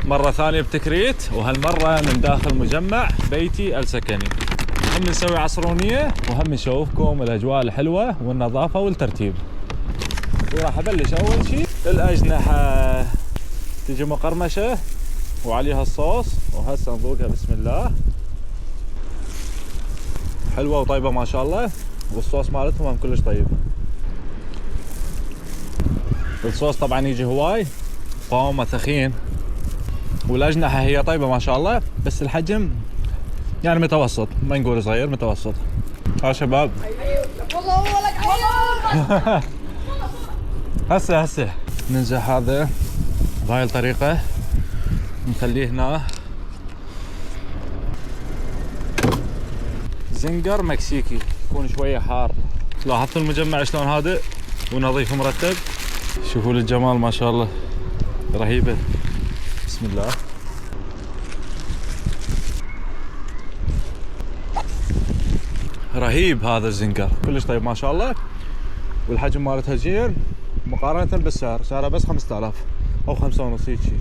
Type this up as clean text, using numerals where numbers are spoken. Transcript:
مرة ثانية بتكريت، وهالمرة من داخل مجمع بيتي السكني. هم نسوي عصرونية وهم نشوفكم الأجواء الحلوة والنظافة والترتيب. وراح أبلش أول شيء الأجنحة، تجي مقرمشة وعليها الصوص، وهسه نذوقها بسم الله. حلوة وطيبة ما شاء الله، والصوص مالتهم هم كلش طيب. الصوص طبعا يجي هواي قوامه ثخين، والأجنحة هي طيبة ما شاء الله، بس الحجم يعني متوسط، ما نقول صغير، متوسط. ها شباب هسه ننزح هذا بهاي الطريقة، نخليه هنا. زنجر مكسيكي يكون شوية حار. لاحظتوا المجمع شلون هادئ ونظيف ومرتب؟ شوفوا الجمال ما شاء الله، رهيبة. بسم الله. رهيب هذا الزنجر، كلش طيب ما شاء الله، والحجم مالتها زين مقارنة بالسعر. سعرها بس 5000 أو 5 ونص هيك شي.